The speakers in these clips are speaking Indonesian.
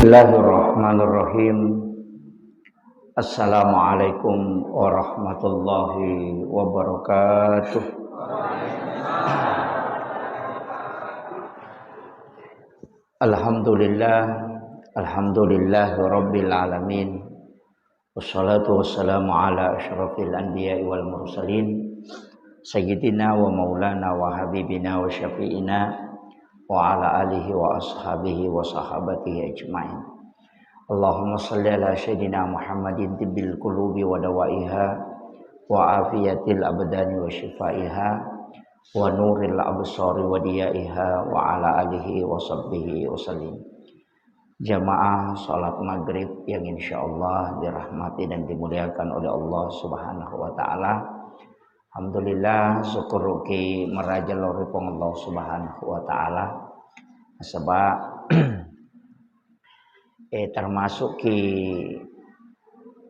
Bismillahirrahmanirrahim. Assalamualaikum warahmatullahi wabarakatuh. Alhamdulillah rabbil alamin. Wassalatu wassalamu ala asyrafil anbiya'i wal mursalin sayyidina wa maulana wa habibina wa syafi'ina wa ala alihi wa ashabihi wa sahabatihi ajma'in. Allahumma salli ala sayyidina Muhammadin tibbil qulubi wa dawaiha wa afiyatil abdani wa shifaiha wa nuril absari wa diyaiha wa ala alihi wa sahbihi wa sallim. Jamaah salat maghrib yang insyaallah dirahmati dan dimuliakan oleh Allah Subhanahu wa taala. Alhamdulillah syukur ruki merajal loripong Allah Subhanahu wa taala. Sebab termasuk ki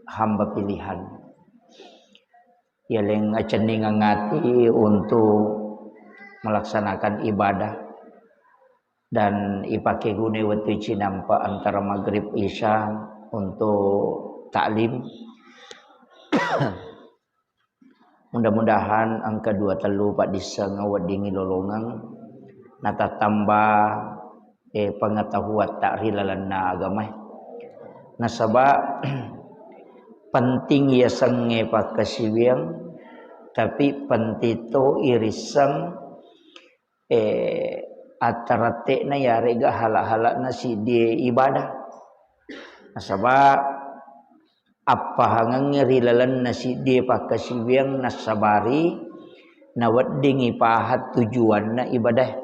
hamba pilihan yang cening ngati untuk melaksanakan ibadah dan ipake gune waktu cinampa antara maghrib isya untuk taklim. Mudah-mudahan angka 2 telu pak disa ngawadingi lolongang nata tambah pengetahuan takrilalana agama. Nasaba penting ya senge pak kasiwiang tapi pentito irisang atarate na yare ga halak-halak na si dia ibadah. Nasaba apa hangang ngirilalan nasi dia pakai siwiang nasabari nawaddingi pahat tujuan na ibadah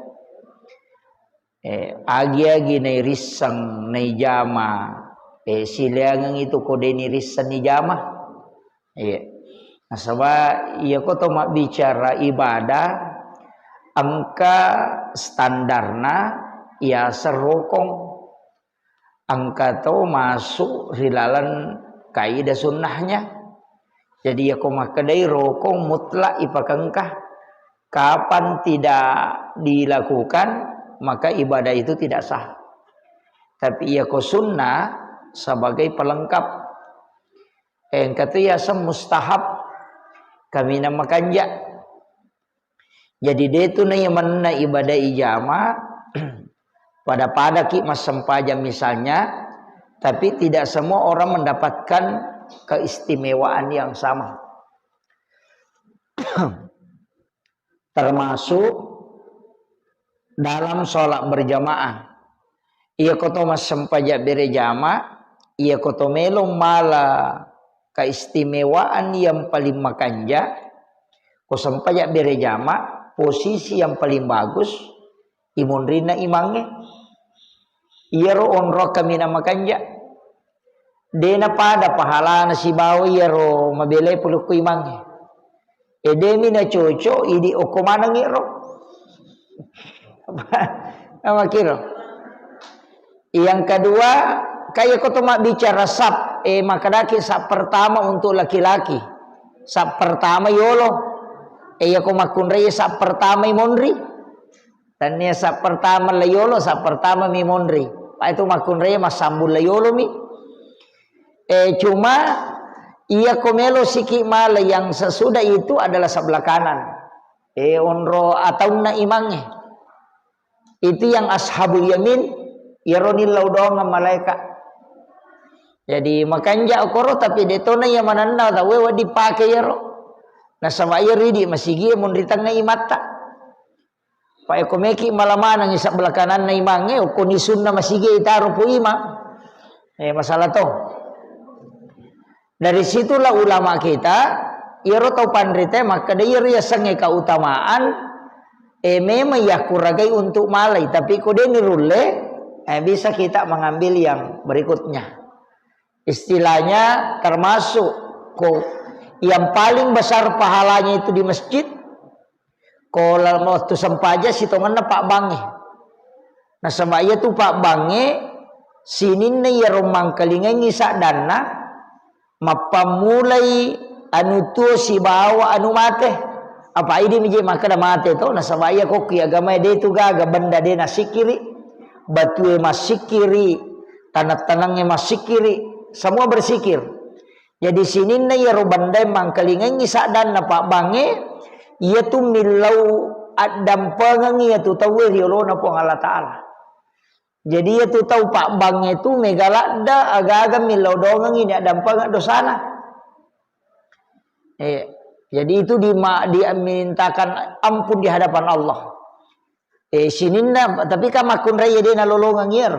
agi-agi na risang na ijama siliangang itu kode ni risan ijama nasaba iya ko to bicara ibadah angka standarna ya serokong angka to masuk rilalan kaidah sunnahnya. Jadi ya komakadai rokong mutlak ipakangkah kapan tidak dilakukan maka ibadah itu tidak sah. Tapi ya ko sunnah sebagai pelengkap. Yang kata ya mustahab kami namakanja. Jadi dia itu na mana ibadah ijama pada ki mas sempaja misalnya. Tapi tidak semua orang mendapatkan keistimewaan yang sama. Termasuk dalam sholat berjamaah. Ia koto mas sempajak berjamaah, ia koto melo mala keistimewaan yang paling makanja. Ko sempajak berjamaah, posisi yang paling bagus, imun rina imangnya. Ia ro onro kami na makanja. Dena pada pahala na si bawi yaro mabelay puluk ko imang. Demi na chocho idi okomana ngiro. Apa kiro? Yang kedua, kaya ko to bicara sab makadaki sab pertama untuk laki-laki. Sab pertama yolo. Ya ko makunrey sab pertama imonri. Dan ya sab pertama layolo, sab pertama mimonri. Pa itu makunrey masambul layolo mi. Cuma ia komelo siki mala yang sesudah itu adalah sebelah kanan. Onro atau na imangnya. Itu yang ashabul yamin yaronil laudong malaikat. Jadi makanja okoro tapi detona yang mananda tawe dipakai yaro. Nasaba ridi masigi munritang na imata. Pa ekomeki malaman ang sebelah kanan na imangnya ukuni sunna masigi itaro po imang. Masalah to. Dari situlah ulama kita iro tau pandrite maka dia sange keutamaan memang ya kuragai untuk malai tapi kode ni rule bisa kita mengambil yang berikutnya. Istilahnya termasuk yang paling besar pahalanya itu di masjid. Kalau mau tu sempaja sitongan Pak Bange. Nah sama iya tu Pak Bange sinin na ya romang kalingan ngisa dana mapamulai anu tu si bawa anu mate apa ini mije maka da mate to nasabaya ko ki agama de tu gaga benda de nasikiri batue masikiri tanah-tanangnya masih kiri, semua bersikir. Jadi sini na ya robandai mangkalingan ngisa dan napa bange, ia tu milau adam pengang ia tu tahu riolo na po Allah Taala. Jadi ia tu tahu pak bange tu megalak da aga-aga milau dongang ini adam pengang dosana. Jadi itu dimintakan ampun di hadapan Allah. Sininna tapi kamakun raya dia na lolongang yer.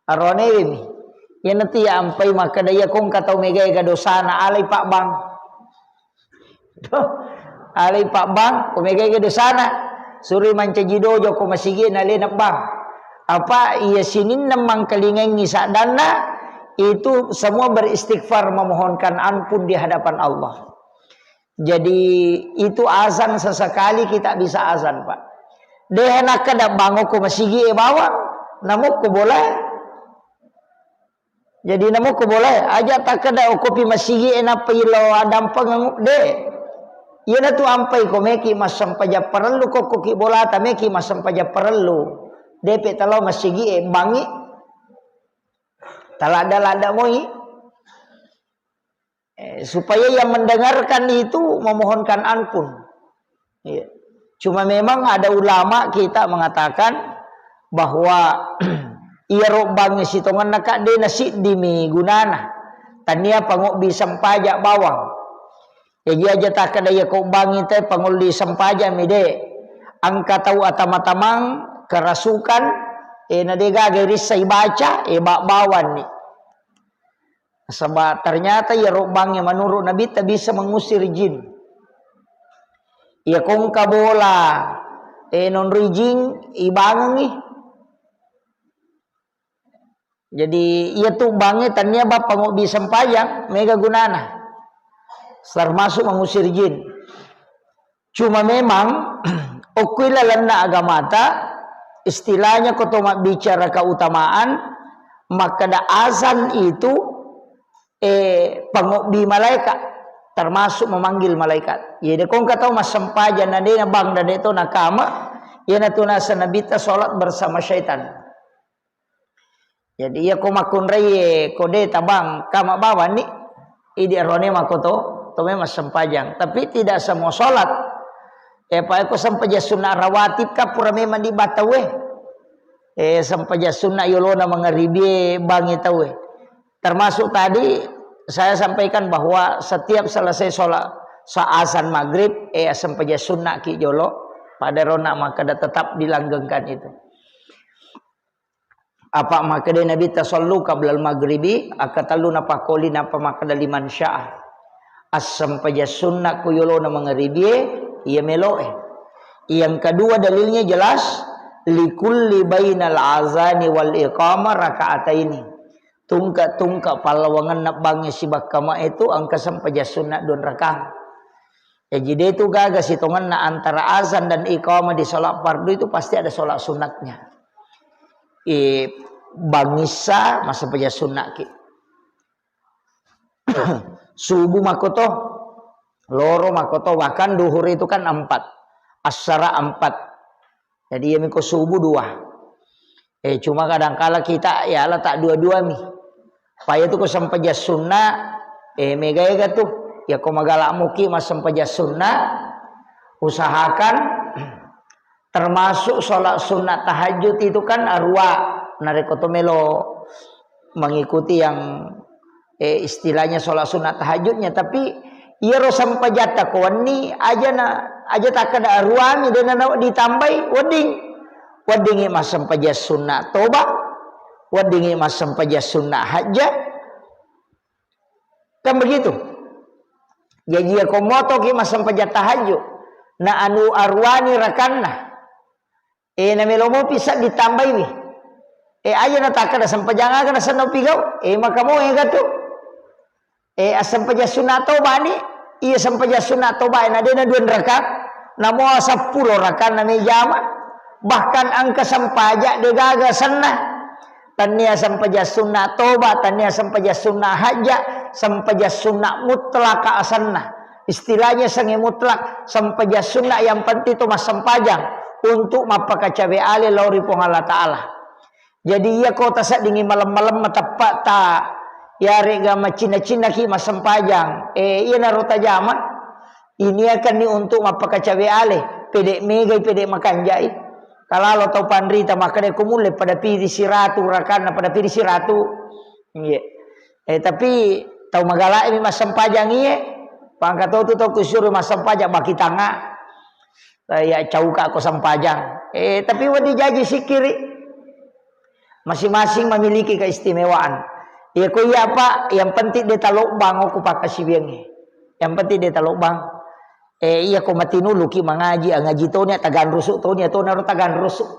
Arone ini. Ya nanti ya ampai maka daya kong katau mega dosana alai pak bang. Alai pak bang ko mega dosana. Suri mancajidojo ko masigi na lenak bang. Apa ia sininna mangkalingan ngisa dana itu semua beristighfar memohonkan ampun di hadapan Allah. Jadi itu azan sesekali kita bisa azan pak. Dia nak kada bango ko masigi bawang, namuk ko boleh. Jadi namuk ko boleh. Aja tak kada kopi masigi ena pilo adam panganguk de. Ia na tu ampai ko meki masam paja perlu ko ki bola ta meki masam paja perlu. DP talau masigi bangi. Talada-lada moi. Supaya yang mendengarkan itu memohonkan ampun. Iya. Cuma memang ada ulama kita mengatakan bahwa ia robangnya sitongan nakak de nasi dimi gunana. Tania pangok bisa pajak bawang. Jadi aja tak kada ya kau bangi teh pangol di sampaja mide. Angka tahu atama-tamang kerasukan nadega garis saya baca bak bawan ni. Sebab ternyata ya robangnya menurut Nabi tak bisa mengusir jin. Ya kong kabola non rijing ibangang ni. Jadi ia tu bange tanya bapa mau bisa payang mega gunana. Termasuk mengusir jin. Cuma memang okuila lana agamata istilahnya kotomak bicara keutamaan maka da azan itu pangokbi malaikat termasuk memanggil malaikat. Jadi kong kata mas sempajan nade na bang dan itu nakama ia natuna sanabita solat bersama syaitan. Jadi ia komakun reye kode tabang kama bawa ni idi rone makoto to mas sempajang. Tapi tidak semua solat. Pak ko sampaja sunnah rawatib ka pura memang di batawe. Sampaja sunnah yolona mengaribi bangi tawe. Termasuk tadi saya sampaikan bahwa setiap selesai sholat azan maghrib sampaja sunnah ki jolo pada rona maka tetap dilanggengkan itu. Apa maka dia Nabi tasallu qablal maghribi akatalu napa qoli napa maka liman sya'ah. As-sampaja sunnah ku yolo na mangribi ia meloe. Yang kedua dalilnya jelas likulli bainal azani wal iqamah raka'ataini. Tungka palawangan nak bangnya si bakama itu angka sampaja sunnah 2 rakaat. Jadi dia itu gagas hitungan na antara azan dan iqamah di salat fardu itu pasti ada salat sunatnya. Bangisa masa sampaja sunnah ki. Subuh makoto loro makoto bahkan duhur itu kan 4. Asyara 4. Jadi ya miko subuh 2. Cuma kadang-kala kita ya lah tak dua-dua mi. Paya tu ko sampaja sunnah mega tuh ya ko magala muki mas sampaja sunnah usahakan termasuk sholat sunnah tahajud itu kan arwa narekotomelo mengikuti yang istilahnya sholat sunnah tahajudnya tapi ia sampajata kawani aja tak ada arwami dan ditambai wadingi mas sampaja sunnah toba wadingi mas sampaja sunnah hajat kan begitu. Jadi ya komoto ki mas sampaja tahajud na anu arwani rakanna na melomo bisa ditambai wi aja na takada sampajanga kana sano pigaw maka mo gato sampaja sunnah toba ni iya sampaja sunnah toba na dena 2 rakaat namo 10 rakaat na may jama bahkan angka sampaja de gaga sanna tania sampaja sunnah toba tania sampaja sunnah haja sampaja sunnah mutlaka asanna istilahnya sange mutlak sampaja sunnah yang penting itu mas sampajang untuk mapakacabe ale lauri pong Allah Ta'ala Jadi ia kota sak dingin malam-malam matapak ta ya rega macina-cina ki masempajang. Ia narota jama. Ini akan ni untuk mapaka cawe ale. Pedek mega pedek makan jai. Kalau lo tau pandrita maka dia kumule pada piri siratu rakana pada piri siratu. Iya. Tapi tau magala ini masempajang iya. Pangkat tu tau kusuruh masempajang baki tanga. Ya cauka aku sempajang. Tapi wadi jaji sikiri. Masing-masing memiliki keistimewaan. Ya ko iya apa? Yang penting dia talok bang aku pakai sibiangi. Yang penting dia talok bang. Iya ko matinulu ki mengaji, ngaji tonya tagan rusuk tonya to naro tagan rusuk.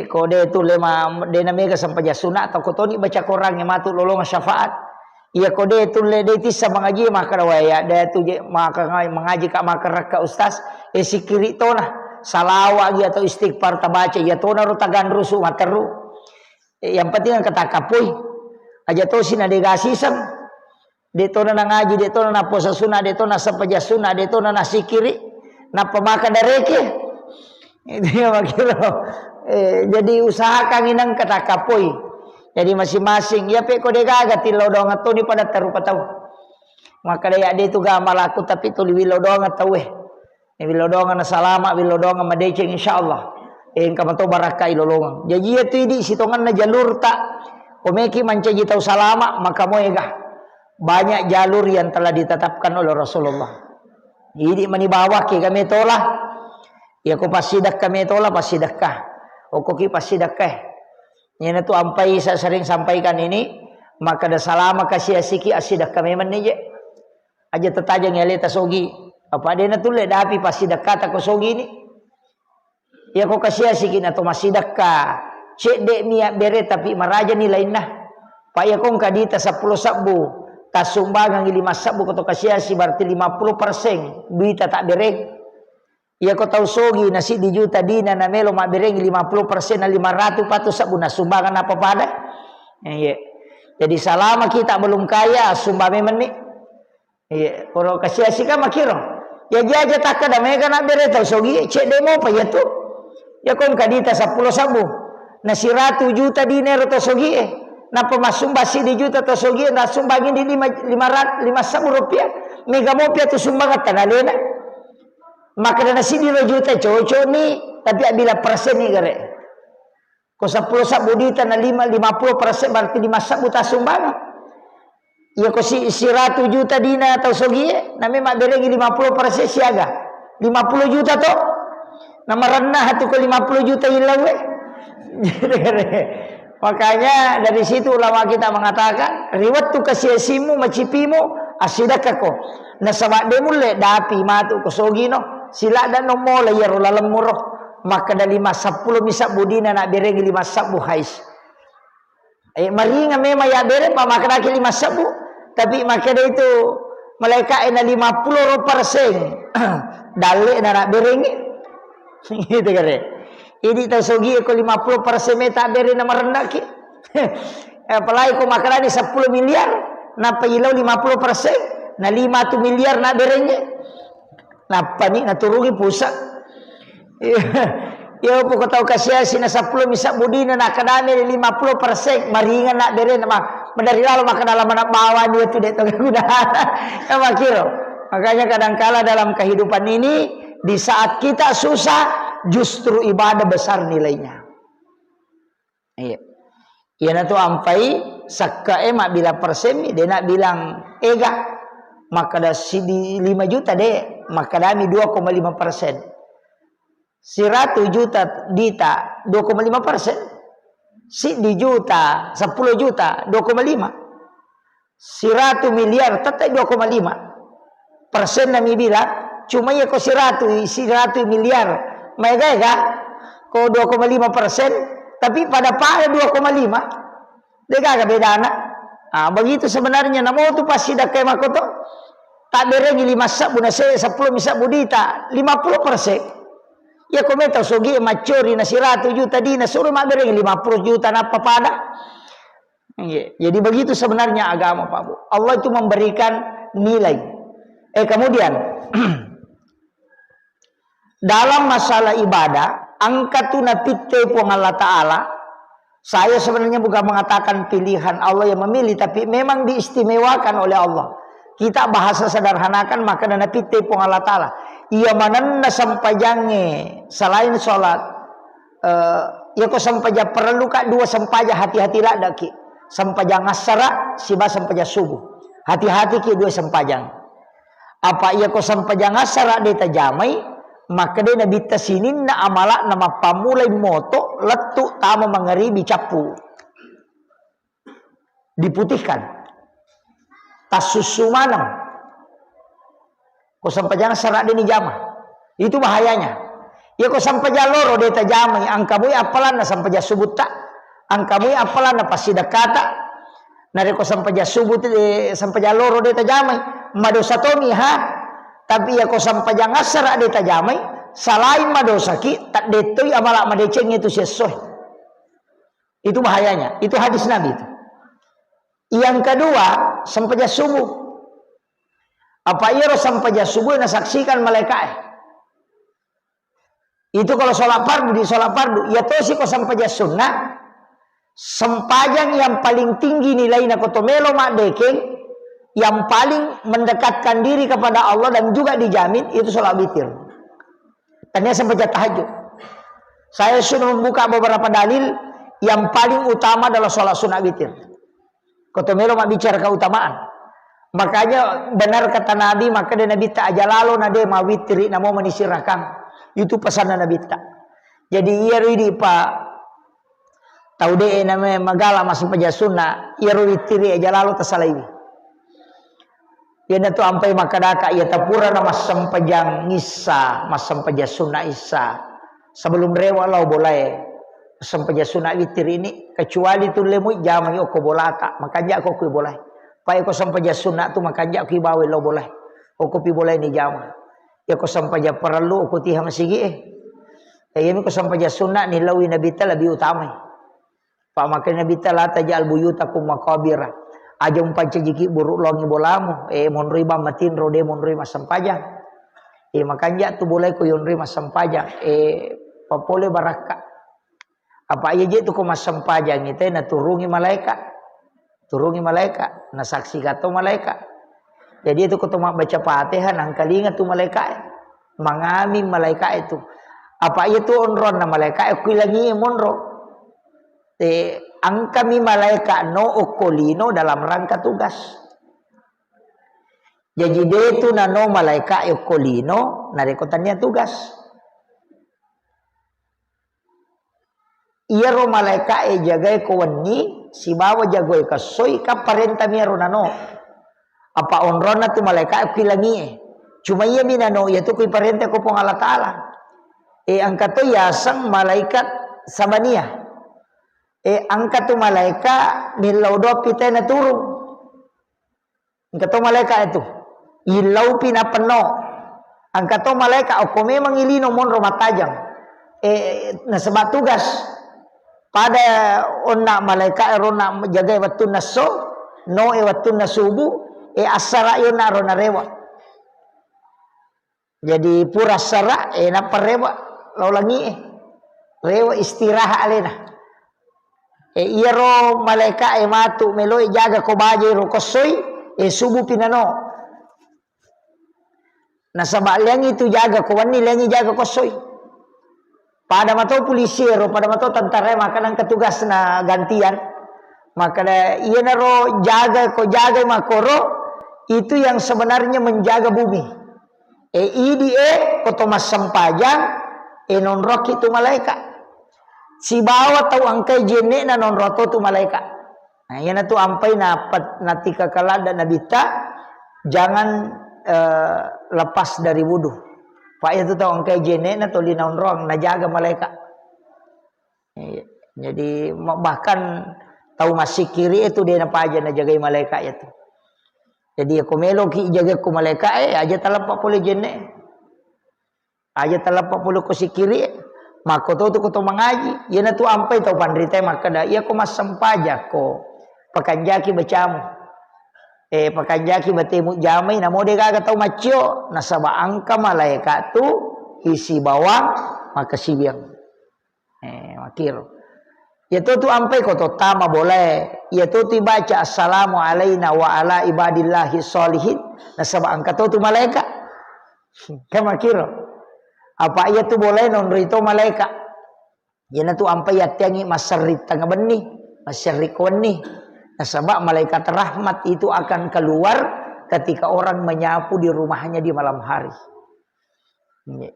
Ko de tu lema de na mega sampai sunat atau ko toni baca Quran yang matu lolong syafaat. Iya ko de tu le de tisa mengaji maka waya de tu maka mengaji ka maka raka ustaz sikiri tona salawa gi atau istighfar tabaca ya to naro tagan rusuk materu. Yang penting kata kapui aja to sina degasisam de to na ngaji de to na puasa sunah de to na sapaja sunah de to na sikiri na pemaka dareke itu ya makiro. Jadi usahakan inang kata kapui jadi masing-masing ya pe ko de gaga tilodong atau ni pada tarupa tahu maka dia de tu gamal aku tapi tu wilodong atau wilodong na salama wilodong madece insyaallah kama to baraka ilolongan. Jadi itu di sitongan na jalur tak komeki mancaji tau salama maka moega. Banyak jalur yang telah ditetapkan oleh Rasulullah. Jadi manibawa ki kami tolah. Ya ko pasidak kami tolah pasidakah. Okoki pasidakah. Ini tu ampai saya sering sampaikan ini maka da salama kasih asiki asidak kami menije. Aja tetajang yale tasogi. Apa dia na tulle dapi pasidakah ta kosogi ni. Ya ko kasih asikin atau masidak ka cek dek niat bere tapi maraja nilai nah pak ya kong kadita 10 sabu tasumbagang 5 sabu ko to kasih asi berarti 50% duit tak bere ya ko tahu sogi nasi di juta dina na melo mak bereng 50% na 500 patu sabu na sumbangan apa pada ya jadi selama kita belum kaya sumbame meni ya kalau kasih asi ka makiro ya jaja tak ada mega na bere tahu sogi cek demo apa ya tu ya kon kadita 10 sabu na 100 juta dinar to sogi na pemasumba si di juta to sogi na sumbangin di 5 sabu rupiah mega mo pia tu sumbangan tanalena maka na si di juta coco ni tapi bila persen ni gare ko 10 sabu dita na 50% berarti 5 sabu ta sumbangan ya ko si 100 juta dinar to sogi na me mak bereng 50% siaga 50 juta to nama rendah itu ke 50 juta hilang makanya dari situ ulama kita mengatakan riwat tu kasiasimu macipimu asidakako na sabak demule dapi matu kosogino sila dan nomole ya rulalam murah maka dari 10 misak budina nak bereng 5 sabu hais maringa memang ya bere pa maka lagi 5 sabu tapi maka dari itu mereka ena 50% dalek nak bereng gitu kare. Ini tasogi ko 50% meta beri nama rendah ki. Apalagi ko makarani 10 miliar na pailaw 50% na 5 tu miliar na berenge. Na pani na turungi pusat. Ya po ko taw kasya sina 10 misak budina na kadami 50% maringan na bere nama medari lalo makana laman bawa dia tu deto kegunaan. Makiro. Makanya kadangkala dalam kehidupan ini di saat kita susah justru ibadah besar nilainya. Iya. Ia na tu ampai sakka mak bila persemi dia nak bilang ega maka dah si di 5 juta deh maka dami 2,5%. 100 juta dita 2,5%. Si di juta 10 juta 2,5. 100 miliar tetap 2,5. Persen nami bilang cuma ya ko 100 miliar mega ko 2,5% tapi pada pada 2,5 dega beda anak begitu sebenarnya namo tu pasti dak kay makoto tak bereng 5 sabu na 10 misak budita 50% ya ko meta sogi macuri na 100 juta dina suruh mak bereng 50 juta na pada jadi begitu sebenarnya agama Pak Bu Allah itu memberikan nilai kemudian dalam masalah ibadah angkatuna pitte pong Allah Ta'ala Saya sebenarnya bukan mengatakan pilihan Allah yang memilih, tapi memang diistimewakan oleh Allah. Kita bahasa sederhanakan maka dana pite pun Allah Ta'ala. Ia mananna sampajange selain sholat. Ya ko sampaja perlu kak dua sampaja hati-hati lah daki. Sampaja ngasara siba sampaja subuh. Hati-hati ki dua sampajang. Apa ia ko sampaja ngasara deta jamai maka dia nabi tasinin na amala nama pamulai moto letu tama mengeribi capu. Diputihkan. Tasusumanam. Ko sampaja ngasara dini jama. Itu bahayanya. Ya ko sampaja loro deta jamai angkamui apalan na sampaja subuh tak. Angkamui apalan na pasida kata. Nari ko sampaja subuh sampaja loro deta jamai. Madosa tomi ha. Tapi ya ko sampaja ngasara deta jamai. Selain madosa ki tak detoi amalak madeceng itu sesuai. Itu bahayanya. Itu hadis Nabi itu. Yang kedua, sampaja subuh. Apa iya sampaja subuh na saksikan malaikat. Itu kalau sholat fardu di sholat fardu. Ya toh sih ko sampaja sunnah. Sempajang yang paling tinggi nilainya kotomelo mak dekeng. Yang paling mendekatkan diri kepada Allah dan juga dijamin itu sholat witir. Tanya sampaja tahajud. Saya sudah membuka beberapa dalil yang paling utama adalah sholat sunat witir. Kotomelo mak bicara keutamaan. Makanya benar kata Nabi, maka dia Nabi tak aja lalu nade ma witri namo menisirahkan. Itu pesan Nabi tak. Jadi ia ridi pak tahu deh namanya magala masih paja sunnah. Ia witri aja lalu tersalai. Ia natu ampai makadaka ia tapura nama sampajang ngisa mas sampaja sunnah isa. Sebelum rewa lau boleh sampaja sunnah witri ini kecuali tu lemu jamai oko bolata makanya aku kui boleh. Pai ko sampaja sunnah tu makanya aku bawa lau boleh. Oko pi boleh ni jamai. Ya ko sampaja perlu aku tiha masigi ya ko sampaja sunnah ni lawi nabi ta lebih utama. Pak makan nabi ta la tajal buyutakum maqabira. Aja umpanca jiki buruk longi bolamu monri ba matin rode monri mas sampajang. Makanya tu boleh ko yonri mas sampajang papole baraka. Apa aja je tu ko mas sampajang itu na turungi malaikat. Turungi malaikat, na saksi kato malaikat. Jadi itu ketemu baca Fatihah nang kalinga tu malaikat. Mangami malaikat itu. Apa itu onron na malaikat ku lagi monro. Angkami malaikat no okolino dalam rangka tugas. Jadi dia itu nano malaikat okolino narekotannya tugas. Ia ro malaikat jagai kawani si bawa jagai kasoy ka parenta miaro nano. Apa onrona tu malaikat kilangi cuma ia minano ia tu kui parenta ko pong Allah Taala. Angkat tu yasang malaikat sabania. Angkat tu malaikat nilau do pita na turun. Angkat tu malaikat itu ilau pina peno. Angkat tu malaikat ako memang ilino mon romatajang. Nasabak tugas pada onna malaikat rona jaga waktu naso no waktu nasubu asara yo naro na rewa. Jadi pura sara na parewa laulangi rewa istirahat alena. Iro malaikat matu meloi jaga ko baje ro kosoy subu pinano. Nasabak liang itu jaga ko wani liang jaga kosoy. Pada mato polisi ro pada mato tentara makanan ketugas na gantian. Maka iya naro jaga ko jaga makoro itu yang sebenarnya menjaga bumi. Kotomas sampajang non roki tu malaikat. Si bawa tahu angkai jene na non roto tu malaikat. Nah, yana tu ampai natika kalada nabita jangan lepas dari wudu. Pak itu tahu angkai jene na tu linaun roang na jaga malaikat. Jadi bahkan tahu masih kiri itu dia napa aja na jagai malaikat itu. Jadi aku melo ki jaga ku malaikat aja talapak pole jene. Aja talapak pole ku si kiri. Maka tu kutu mengaji, ia tu ampai tau pandrita maka dah ia ko mas sampaja ko pakanjaki bacamu, pakanjaki batemu jamai namo de gaga tau macio nasaba angka malaikat tu isi bawang maka sibiang, makir Ya tu ampai ko to tama boleh. Ya tu baca assalamu alaina wa ala ibadillahi sholihin. Nasaba angka tu malaikat. Kama kira. Apa ia tu boleh non rito malaikat. Ya tu ampai yatiangi masarrit tanga benih, masarrik wenih. Nasaba malaikat rahmat itu akan keluar ketika orang menyapu di rumahnya di malam hari.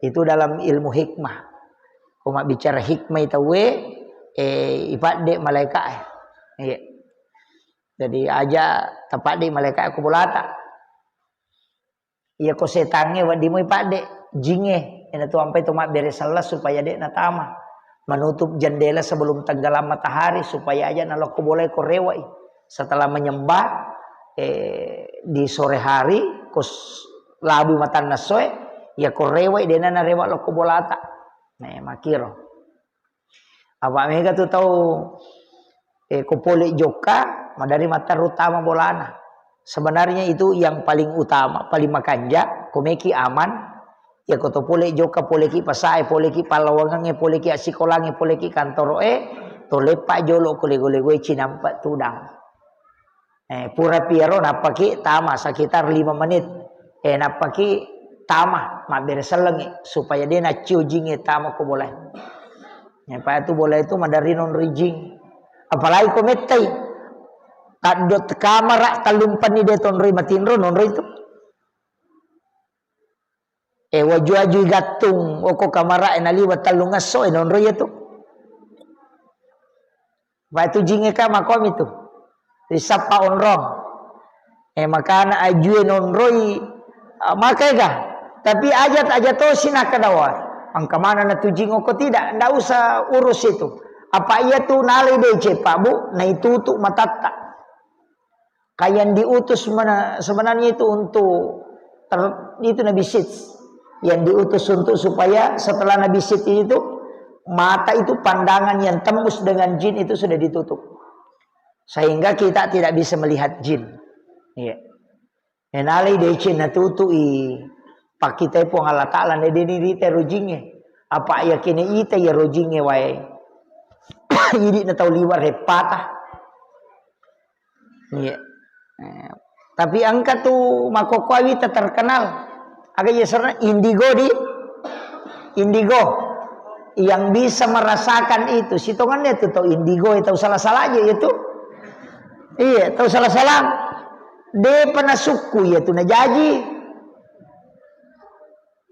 Itu dalam ilmu hikmah. Kau bicara hikmah itu ibadah malaikat. Iya. Jadi aja tepat di malaikat aku bulata. Iya ko setange wadi mo ibadah jinge. Ina tu sampai tu mak beres salah supaya dek natama. Menutup jendela sebelum tenggelam matahari supaya aja nalo ko boleh ko rewai. Setelah menyembah di sore hari kos labu matan nasoe ya ko rewai dena na rewa lo ko bulata. Nah makiro. Apa mereka tu tahu kupolik joka dari mata utama bolana. Sebenarnya itu yang paling utama, paling makanja, komeki aman. Ya koto polik joka, poleki pasai, poleki palawangange, poleki asikolange, poleki kantoro to lepak jolo kole-kole gue cinampak tudang. Pura piero napaki tama sekitar 5 menit. Napaki tama mak bereseleng supaya dia na ciujinge tama ko boleh. Nyapa itu boleh itu madari non rijing. Apalagi kometai. Tadot kamera talumpan ni deton ri matinro non ri itu. Waju-waju gatung oko kamera enaliwa talungaso non ri itu. Ba itu jinge ka makom itu. Risapa onrong. Makana ajue non roi makaiga. Tapi ajat to sinakadawa. Angka mana na tujingo ko tidak, ndak usah urus itu. Apa ia tu nale DC Pak Bu, na itu untuk matatta. Kayak diutus mana sebenarnya itu untuk itu Nabi Sid. Yang diutus untuk supaya setelah Nabi Sid itu mata itu pandangan yang tembus dengan jin itu sudah ditutup. Sehingga kita tidak bisa melihat jin. Iya. Nale DC na tutui pak kita pun Allah Ta'ala ne diri te rojinge apa ya kene ite ya rojinge wae ini na tau liwar repatah iya. Tapi angka tu makokwawi terkenal agak ya indigo indigo yang bisa merasakan itu sitongannya tu tau indigo itu salah aja itu iya tau salah de pernah suku ya tu na jaji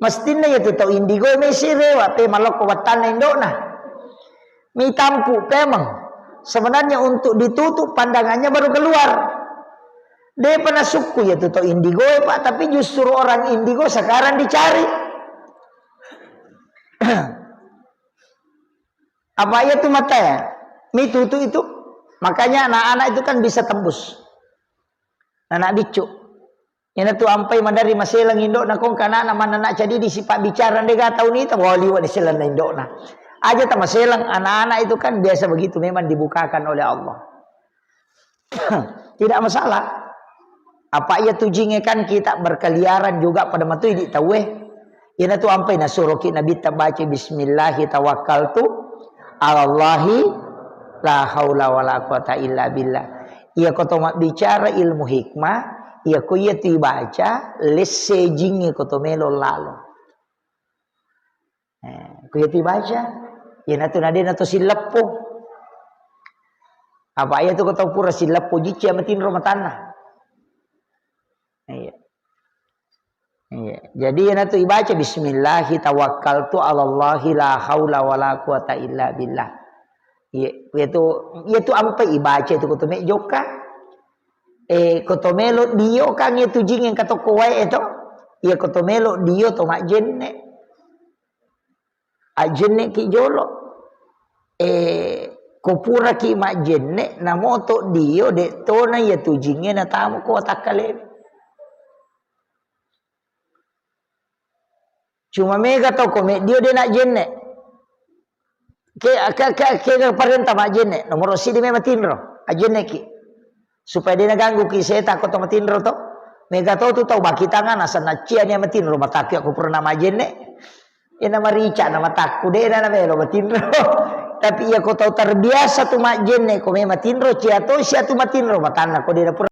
mestinya ya tu tau indigo mesirewa pe maloko watan indona mi tampu pemang sebenarnya untuk ditutup pandangannya baru keluar dia pernah suku ya tu tau indigo Pak tapi justru orang indigo sekarang dicari apa ya tu mata ya mi tutu itu makanya anak-anak itu kan bisa tembus anak dicuk. Yang tu ampai mandari maselang indok na kong kana na mana jadi disipak bicara ndega tahu ni ta wali wa diselan indok na. Aja ta maselang anak-anak itu kan biasa begitu memang dibukakan oleh Allah. Tidak masalah. Apa ia tujinge kan kita berkeliaran juga pada matu di tahu Ina tu ampai na suruh kita Nabi baca bismillahi tawakkaltu alallahi la haula wala quwata illa billah. Ia koto bicara ilmu hikmah ia ko ia ti baca lesse jinge ko to melo lalo. Ko ia ti baca ia natu nade natu sileppo. Apa ia tu ko to pura sileppo jici amatin romatana. Iya. Iya. Jadi ia natu ibaca bismillahi tawakkaltu 'alallahi la haula wala quwata illa billah. Iya, itu ampai ibaca itu ko to me joka. Kotomelo dio kang itu jing yang kato kowe itu ya kotomelo dio to mak jenne ajenne ki jolo kopura ki mak jenne na moto dio de to na ya tu jinge na tamu ko takale cuma mega to ko me dio de na jenne ke parenta mak jenne nomor sidi me matinro ajenne ki supaya dia ganggu ki saya takut sama tinro to mega to tu tau baki tangan asa na cia ni sama tinro mataki aku pernah majene ina marica nama takku de na melo matinro tapi ia kau tahu terbiasa tu mak jenne ko me matinro cia to sia tu matinro matana ko dia